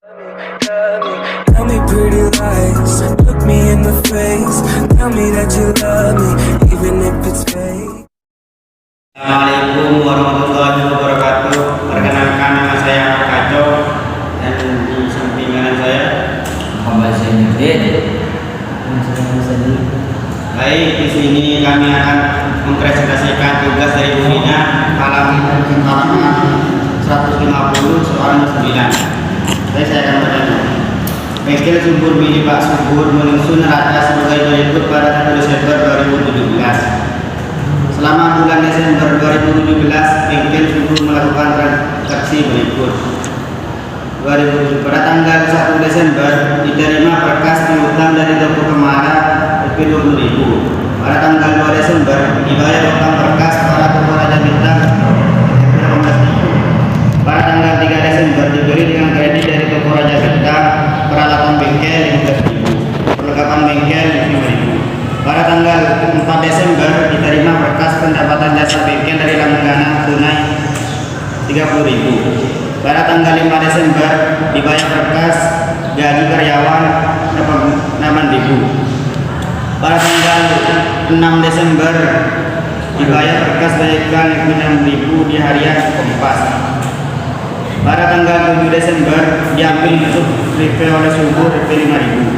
Tell me pretty lies, look me in the face. Tell me that you love me, even if it's fake. Assalamualaikum warahmatullahi wabarakatuh. Perkenalkan, nama saya Ahmad Kacau, dan di samping kanan saya Muhammad Zainuddin. Baik, di sini kami akan mempresentasikan tugas dari Bu Nina halaman 150 soal 9. Saya akan bertanya. Bengkel Subur milik Pak Subur menyusun raja sebagai berikut pada 1 Desember 2017. Selama bulan Desember 2017, Bengkel Subur melakukan transaksi berikut. Pada tanggal 1 Desember diterima berkas piutang dari toko Kemara Rp 20.000. Pada tanggal 2 Desember dibayar utang berkas pada toko Raja Bintang Rp 18.000. Pada tanggal 3 Desember dibeli dengan kredit dari toko Raja Bintang peralatan bengkel 15.000, perlengkapan bengkel 5.000. Pada tanggal 4 Desember diterima berkas pendapatan jasa bengkel dari langganan tunai 30.000. Pada tanggal 5 Desember dibayar berkas gaji karyawan 8.000. Pada tanggal 6 Desember dibayar berkas bayaran 6.000 di harian Kompas. Pada tanggal 7 Desember diambil untuk prepay oleh Subur Rp 5.000.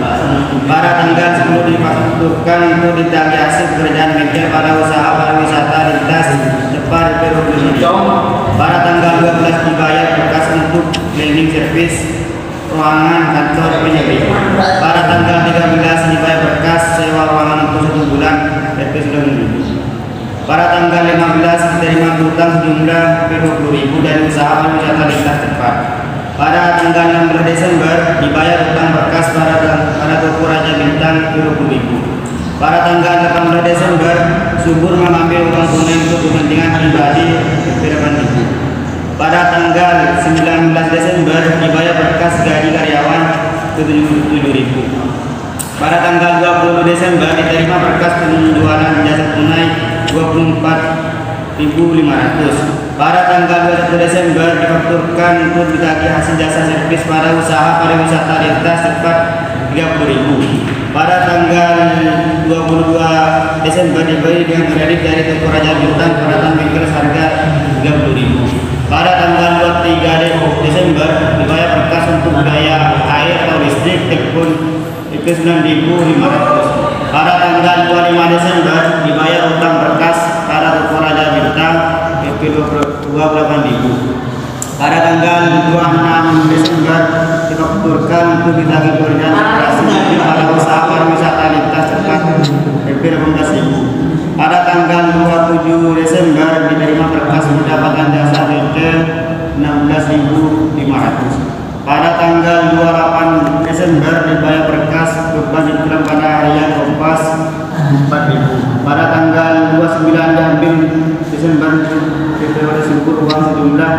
Pada tanggal 10 dipaktukan untuk ditagih hasil pekerjaan bengkel pada usaha pariwisata lintas cepat Rp 20.000. Pada tanggal 12 dibayar berkas untuk cleaning service ruangan kantor Rp 1.000. Pada tanggal 13 dibayar berkas sewa ruangan untuk 1 bulan Rp 9.000. Pada tanggal 15 diterima hutang sejumlah Rp 20.000 dari usaha pariwisata lintas cepat. Pada tanggal 16 Desember dibayar hutang berkas pada toko Raja Bintang Rp 20.000. Pada tanggal 18 Desember Subur mengambil uang tunai untuk kepentingan pribadi Rp 8.000. Pada tanggal 19 Desember dibayar berkas gaji karyawan Rp 7.000. Pada tanggal 20 Desember diterima berkas penjualan jasa tunai Rp24.500. Pada tanggal 21 Desember difakturkan untuk ditagih hasil jasa servis pada usaha pariwisata lintas cepat Rp30.000. Pada tanggal 22 Desember dibeli dengan kredit dari toko Raja Bintang peralatan bengkel seharga Rp30.000. Pada tanggal 23 Desember dibayar berkas untuk biaya air atau listrik telepon Rp 9.500. Pada tanggal 25 Desember dibayar utang berkas pada toko Raja Bintang Rp 28.000. Pada tanggal 26 Desember difakturkan untuk ditagih pekerjaan operasi pada usaha pariwisata lintas cepat Rp 18.000. Pada tanggal 27 Desember diterima berkas pendapatan jasa bengkel Rp16.500. Pada tanggal 28 Desember dibayar berkas beban iklan pada harian Kompas Rp4.000. Pada tanggal 29 Desember diterima Subur uang sejumlah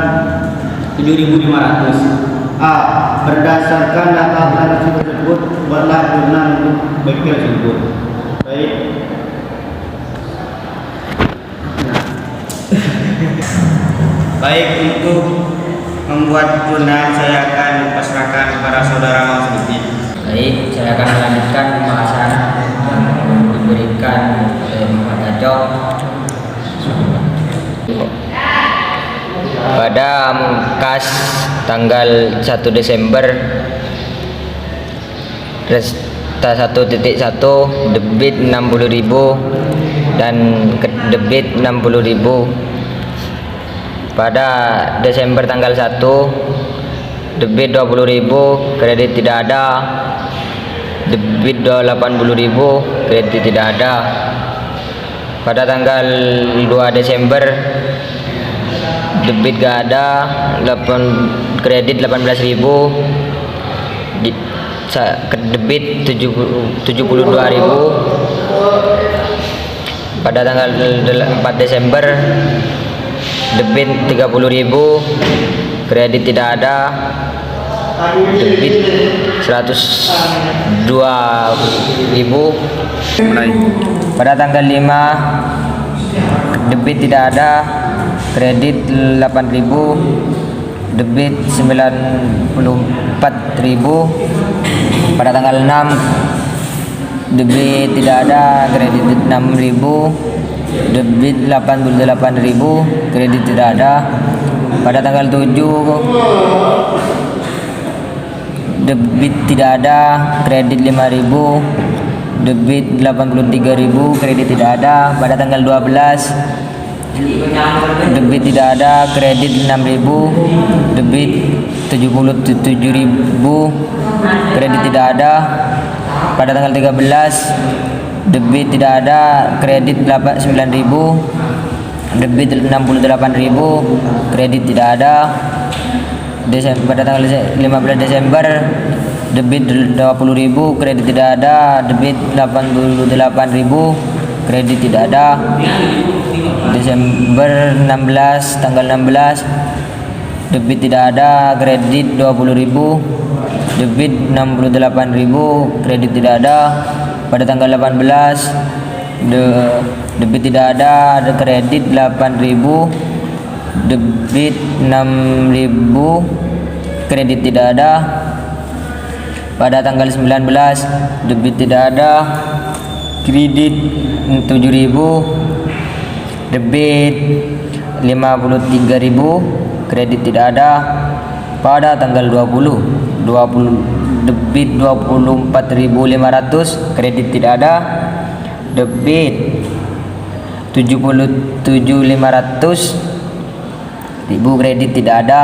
Rp7.500. A. Berdasarkan data transaksi tersebut buatlah jurnal untuk bengkel Subur. Baik. Baik, untuk membuat jurnal saya akan pasrahkan kepada saudara Mausudin. Baik, saya akan melanjutkan pembahasan yang diberikan oleh Muhammad Kacau. Pada kas tanggal 1 Desember Resta 1.1 debit 60.000 dan debit 60.000. Pada Desember tanggal 1 debit 20.000, kredit tidak ada. Debit 80.000, kredit tidak ada. Pada tanggal 2 Desember debit gak ada, kredit 18.000, debit 72.000. Pada tanggal 4 Desember debit 30.000, kredit tidak ada. Debit 102.000. Pada tanggal 5 debit tidak ada, kredit 8.000, debit 94.000. Pada tanggal 6 debit tidak ada, kredit 6.000. Debit 88.000, kredit tidak ada. Pada tanggal 7 debit tidak ada, kredit 5.000. Debit 83.000, kredit tidak ada. Pada tanggal 12 debit tidak ada, kredit 6.000. Debit 77.000, kredit tidak ada. Pada tanggal 13 debit tidak ada, kredit 9.000. Debit 68.000, kredit tidak ada. Pada tanggal 15 Desember debit 20.000, kredit tidak ada. Debit 88.000, kredit tidak ada. Desember 16, tanggal 16 debit tidak ada, kredit 20.000. Debit 68.000, kredit tidak ada. Pada tanggal 18 debit tidak ada, kredit 8.000. Debit 6.000, kredit tidak ada. Pada tanggal 19 debit tidak ada, kredit 7.000. Debit 53.000, kredit tidak ada. Pada tanggal 20 debit 24.500, kredit tidak ada. Debit 77.500, kredit tidak ada.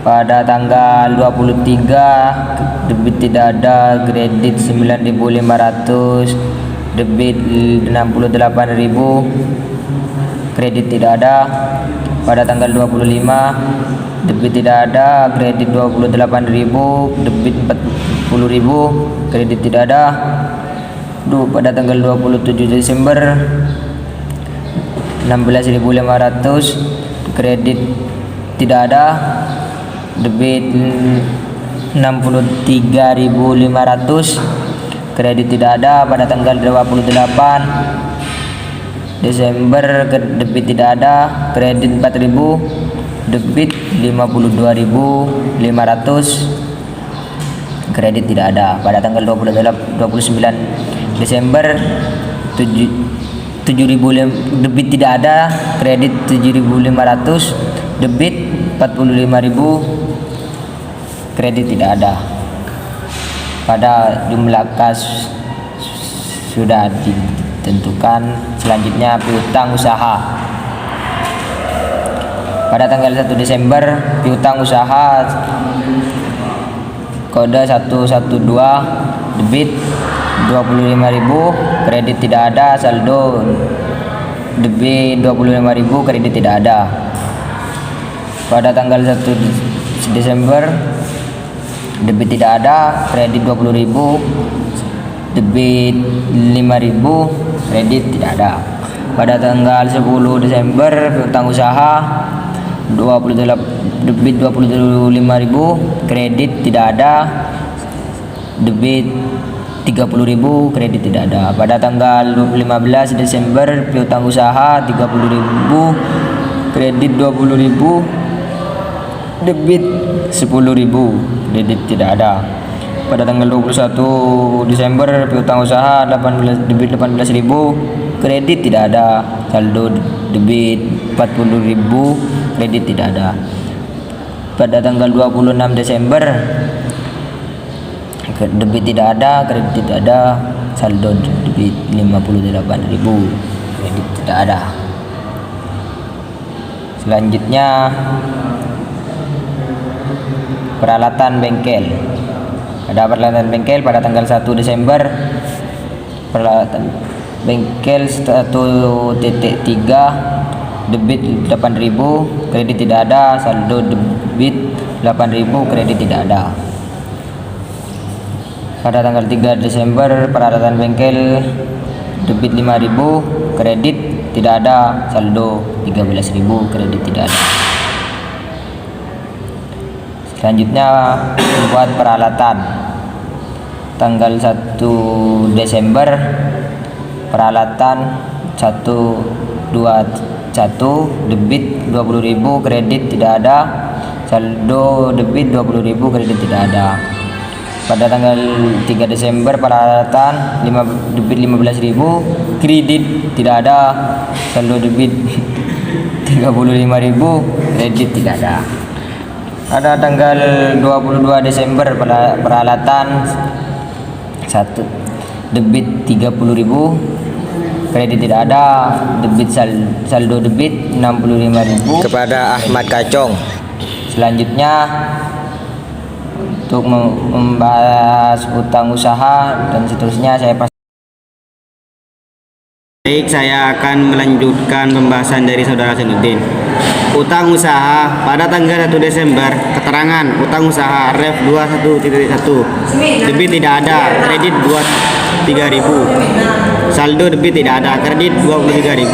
Pada tanggal 23 debit tidak ada, kredit 9.500. Debit 68.000, kredit tidak ada. Pada tanggal 25 debit tidak ada, kredit 28.000. Debit 40.000, kredit tidak ada. Pada tanggal 27 Desember 16.500, kredit tidak ada. Debit 63.500, kredit tidak ada. Pada tanggal 28 Desember debit tidak ada, kredit 4.000. Debit 52.500, kredit tidak ada. Pada tanggal 29 Desember 7.000, debit tidak ada, kredit 7.500. Debit 45.000, kredit tidak ada. Pada jumlah kas sudah ditentukan. Selanjutnya piutang usaha. Pada tanggal 1 Desember piutang usaha kode 112, debit 25.000, kredit tidak ada. Saldo debit 25.000, kredit tidak ada. Pada tanggal 1 Desember debit tidak ada, kredit 20.000. Debit 5.000, kredit tidak ada. Pada tanggal 10 Desember piutang usaha debit 25.000, kredit tidak ada. Debit 30.000, kredit tidak ada. Pada tanggal 15 Desember piutang usaha 30.000, kredit 20.000. Debit 10.000, kredit tidak ada. Pada tanggal 21 Desember piutang usaha debit 18.000, kredit tidak ada. Saldo debit 40.000, kredit tidak ada. Pada tanggal 26 Desember debit tidak ada, kredit tidak ada. Saldo debit 58.000, kredit tidak ada. Selanjutnya peralatan bengkel. Ada peralatan bengkel pada tanggal 1 Desember. Peralatan bengkel 1.3, debit 8.000, kredit tidak ada. Saldo debit 8.000, kredit tidak ada. Pada tanggal 3 Desember peralatan bengkel debit 5.000, kredit tidak ada. Saldo 13.000, kredit tidak ada. Selanjutnya buat peralatan tanggal 1 Desember peralatan 121, debit 20.000, kredit tidak ada. saldo debit 20.000, kredit tidak ada. Pada tanggal 3 Desember peralatan debit 15.000, kredit tidak ada, saldo debit 35.000, kredit tidak ada. Pada tanggal 22 Desember peralatan 1 debit 30.000, kredit tidak ada, debit saldo debit 65.000 kepada Ahmad Kacong. Selanjutnya untuk membahas utang usaha dan seterusnya Baik, saya akan melanjutkan pembahasan dari saudara Hasanuddin. Utang usaha pada tanggal 1 Desember, keterangan utang usaha ref 21.1, debit tidak ada, kredit 23.000, saldo debit tidak ada, kredit 23.000.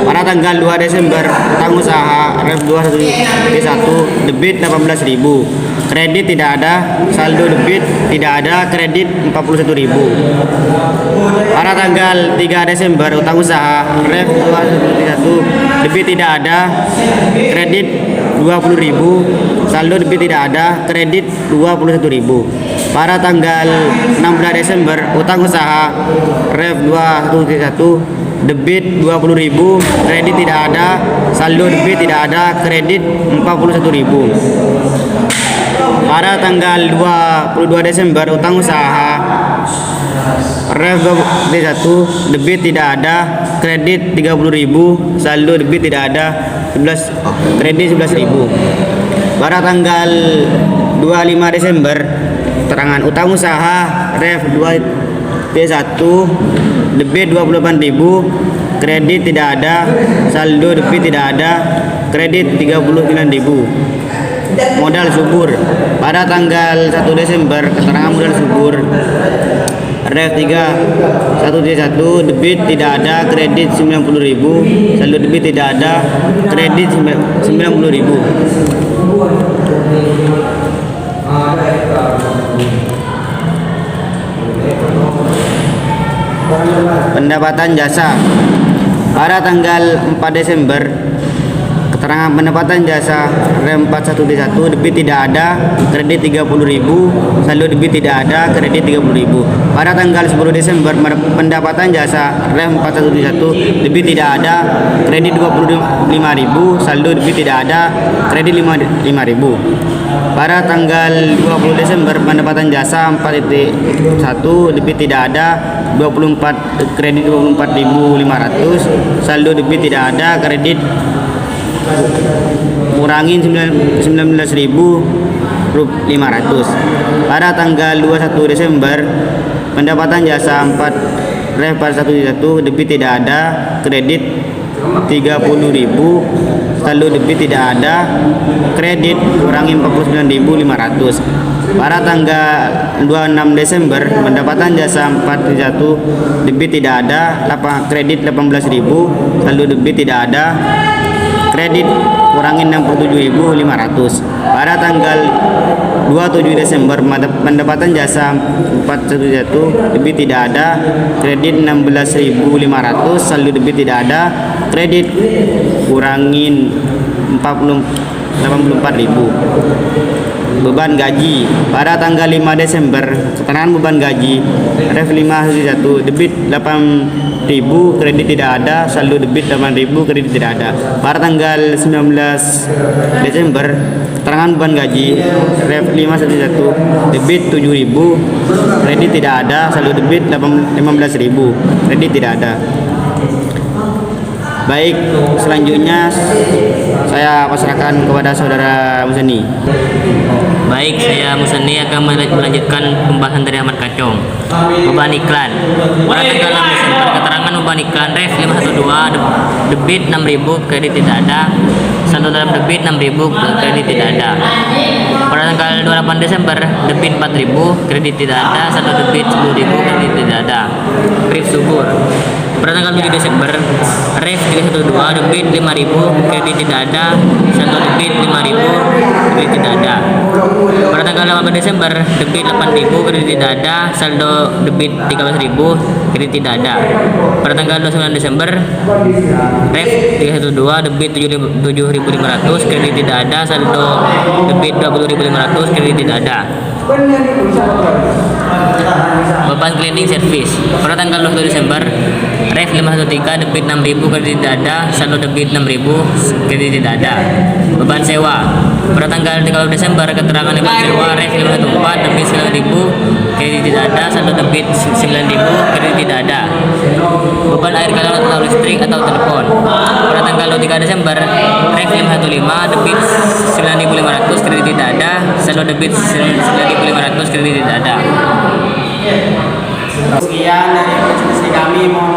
Pada tanggal 2 Desember, utang usaha ref 21.1, debit 18.000, kredit tidak ada, saldo debit tidak ada, kredit 41.000. Pada tanggal 3 Desember, utang usaha ref 21.1, debit tidak ada, kredit 20.000, saldo debit tidak ada, kredit 21.000. Pada tanggal 16 Desember, utang usaha ref 21.1, debit 20.000, kredit tidak ada, saldo debit tidak ada, kredit 41.000. Pada tanggal 22 Desember, utang usaha ref 21, debit tidak ada, kredit 30.000, saldo debit tidak ada, kredit 11.000. Pada tanggal 25 Desember, keterangan utang usaha ref 21, debit 28.000, kredit tidak ada, saldo debit tidak ada, kredit 39.000. Modal subur pada tanggal 1 Desember, keterangan modal subur ref 31.1, debit tidak ada, kredit 90.000, saldo debit tidak ada, kredit 90.000. Pendapatan jasa pada tanggal 4 Desember, keterangan pendapatan jasa rem 41.1, debit tidak ada, kredit 30.000, saldo debit tidak ada, kredit 30.000. Pada tanggal 10 Desember, pendapatan jasa rem 41.1, debit tidak ada, kredit 25.000, saldo debit tidak ada, kredit 5.000. Pada tanggal 20 Desember, pendapatan jasa 4.1, debit tidak ada, 24, kredit 24.500, saldo debit tidak ada, kredit kurangin 19.500. Pada tanggal 21 Desember, pendapatan jasa 4 ref 41.1, debit tidak ada, kredit 30.000, saldo debit tidak ada, kredit kurangin 49.500. Pada tanggal 26 Desember, pendapatan jasa 41, debit tidak ada, kredit 18.000, saldo debit tidak ada, kredit kurangin 67.500. Pada tanggal 27 Desember, pendapatan jasa 411, debit tidak ada, kredit 16.500, saldo debit tidak ada, kredit kurangin 84.000. Beban gaji pada tanggal 5 Desember, keterangan beban gaji ref 511, debit 8.000, kredit tidak ada, saldo debit 8.000, kredit tidak ada. Pada tanggal 19 Desember, keterangan beban gaji ref 511, debit 7.000, kredit tidak ada, saldo debit 15.000, kredit tidak ada. Baik, selanjutnya saya pasrahkan kepada saudara Museni. Baik, saya Museni akan melanjutkan pembahasan dari Ahmad Kacong. Beban iklan pada tanggal 6 Desember, keterangan beban iklan ref 512, debit 6.000, kredit tidak ada, saldo dalam debit 6.000, kredit tidak ada. Pada tanggal 28 Desember, debit 4.000, kredit tidak ada, saldo debit 10.000, kredit tidak ada. Brief subur Pada tanggal 7 Desember, ref 312 debit 5.000, kredit tidak ada. Saldo debit 5.000, kredit tidak ada. Pada tanggal 18 Desember, debit 8.000, kredit tidak ada. Saldo debit 13.000, kredit tidak ada. Pada tanggal 29 Desember, ref 312 debit 7.500, kredit tidak ada. Saldo debit 20.500, kredit tidak ada. Beban cleaning service pada tanggal 20 Desember, ref 513 debit 6.000, kredit tidak ada. Saldo debit 6.000, kredit tidak ada. Beban sewa pada tanggal 30 Desember, keterangan beban sewa ref 514 debit 9.000, kredit tidak ada. Saldo debit 9.000, kredit tidak ada. Beban air galon atau listrik atau telepon pada tanggal 23 Desember, ref 515 debit 9.500, kredit tidak ada. Saldo debit 9.500, kredit tidak ada. Sekian dari presentasi kami, mohon